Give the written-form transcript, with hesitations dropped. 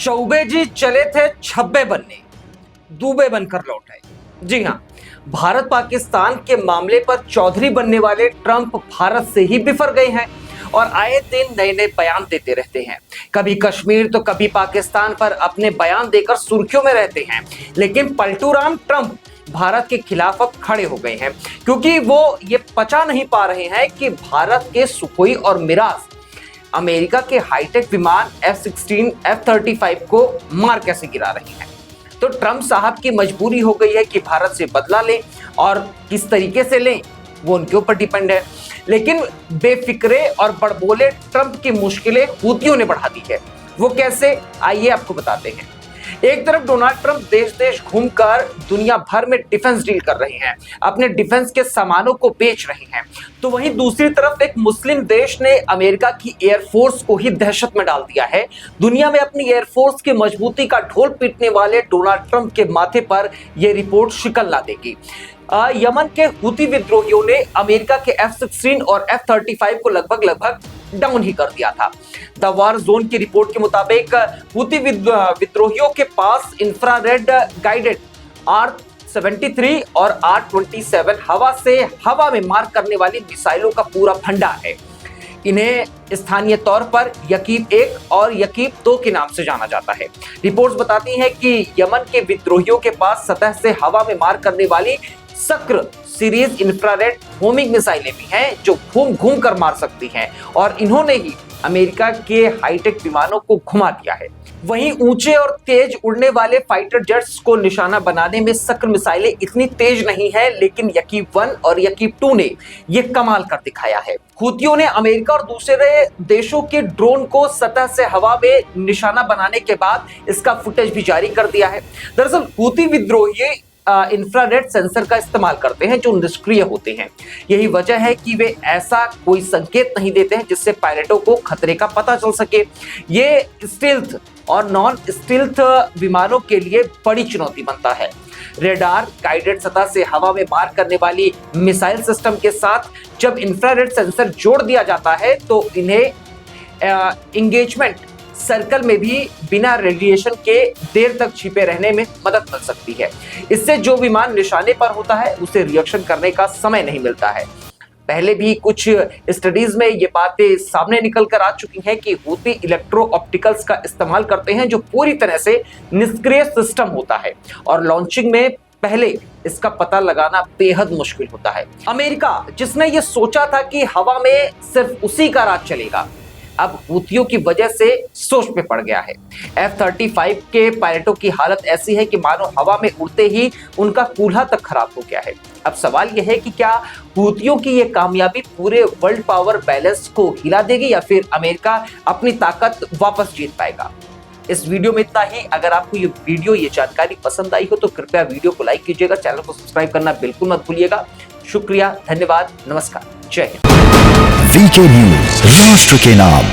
चौबे जी चले थे छब्बे बनने, दूबे बनकर लौट आए। जी हां, भारत पाकिस्तान के मामले पर चौधरी बनने वाले ट्रंप भारत से ही बिफर गए हैं और आए दिन नए नए बयान देते रहते हैं। कभी कश्मीर तो कभी पाकिस्तान पर अपने बयान देकर सुर्खियों में रहते हैं। लेकिन पलटूराम ट्रंप भारत के खिलाफ अब खड़े हो गए हैं, क्योंकि वो ये पचा नहीं पा रहे हैं कि भारत के सुखोई और मिराज अमेरिका के हाईटेक विमान F-16, F-35 को मार कैसे गिरा रहे हैं। तो ट्रंप साहब की मजबूरी हो गई है कि भारत से बदला लें, और किस तरीके से लें वो उनके ऊपर डिपेंड है। लेकिन बेफिक्रे और बड़बोले ट्रंप की मुश्किलें हूतियों ने बढ़ा दी है। वो कैसे, आइए आपको बताते हैं। एक तरफ डोनाल्ड ट्रंप देश देश घूमकर दुनिया भर में डिफेंस डील कर रहे हैं, अपने डिफेंस के सामानों को बेच रहे हैं, तो वहीं दूसरी तरफ एक मुस्लिम देश ने अमेरिका की एयरफोर्स को ही दहशत में डाल दिया है। दुनिया में अपनी एयरफोर्स की मजबूती का ढोल पीटने वाले डोनाल्ड ट्रंप के माथे पर यह रिपोर्ट शिकल ला देगी। यमन के हुती विद्रोहियों ने अमेरिका के F-16 और F-35 को लगभग डाउन ही कर दिया था। द वार जोन की रिपोर्ट के मुताबिक हुती विद्रोहियों के पास इंफ्रारेड गाइडेड R-73 और R-27 हवा से हवा में मार करने वाली मिसाइलों का पूरा भंडार है। इन्हें स्थानीय तौर पर यकीब-1 और यकीब-2 के नाम से जाना जाता है। रिपोर्ट्स बताती हैं कि यमन के विद्रोहियों के पास सतह से हवा में मार करने वाली सक्र सीरीज इंफ्रारेड होमिंग मिसाइलें भी हैं, जो घूम घूम कर मार सकती हैं, और इन्होंने ही अमेरिका के हाईटेक विमानों को घुमा दिया है। वहीं ऊंचे और तेज उड़ने वाले फाइटर जेट्स को निशाना बनाने में सक्र मिसाइलें इतनी तेज नहीं है, लेकिन यकीब-1 और यकीब-2 ने यह कमाल कर दिखाया है। हुतियों ने अमेरिका और दूसरे देशों के ड्रोन को सतह से हवा में निशाना बनाने के बाद इसका फुटेज भी जारी कर दिया है। दरअसल हुती विद्रोही इंफ्रारेड सेंसर का इस्तेमाल करते हैं, जो निष्क्रिय होते हैं। यही वजह है कि वे ऐसा कोई संकेत नहीं देते हैं जिससे पायलटों को खतरे का पता चल सके। ये स्टील्थ और नॉन स्टील्थ विमानों के लिए बड़ी चुनौती बनता है। रेडार गाइडेड सतह से हवा में मार करने वाली मिसाइल सिस्टम के साथ जब इंफ्रारेड सेंसर जोड़ दिया जाता है, तो इन्हें एंगेजमेंट सर्कल में भी बिना रेडिएशन के देर तक छिपे रहने में मदद मिल सकती है। इससे जो विमान निशाने पर होता है उसे रिएक्शन करने का समय नहीं मिलता है। पहले भी कुछ स्टडीज में ये बातें सामने निकल कर आ चुकी हैं कि हुती इलेक्ट्रो ऑप्टिकल्स का इस्तेमाल करते हैं, जो पूरी तरह से निष्क्रिय सिस्टम होता है, और लॉन्चिंग में पहले इसका पता लगाना बेहद मुश्किल होता है। अमेरिका, जिसने ये सोचा था कि हवा में सिर्फ उसी का राज चलेगा, अब हुतियों की वजह से सोच में पड़ गया है। F-35 के पायलटों की हालत ऐसी है कि मानो हवा में उड़ते ही उनका कूल्हा तक खराब हो गया है। अब सवाल यह है कि क्या हुतियों की यह कामयाबी पूरे वर्ल्ड पावर बैलेंस को हिला देगी, या फिर अमेरिका अपनी ताकत वापस जीत पाएगा। इस वीडियो में इतना ही। अगर आपको ये जानकारी पसंद आई हो तो कृपया वीडियो को लाइक कीजिएगा, चैनल को सब्सक्राइब करना बिल्कुल मत भूलिएगा। शुक्रिया, धन्यवाद, नमस्कार, जय हिंद। वीके न्यूज, राष्ट्र के नाम।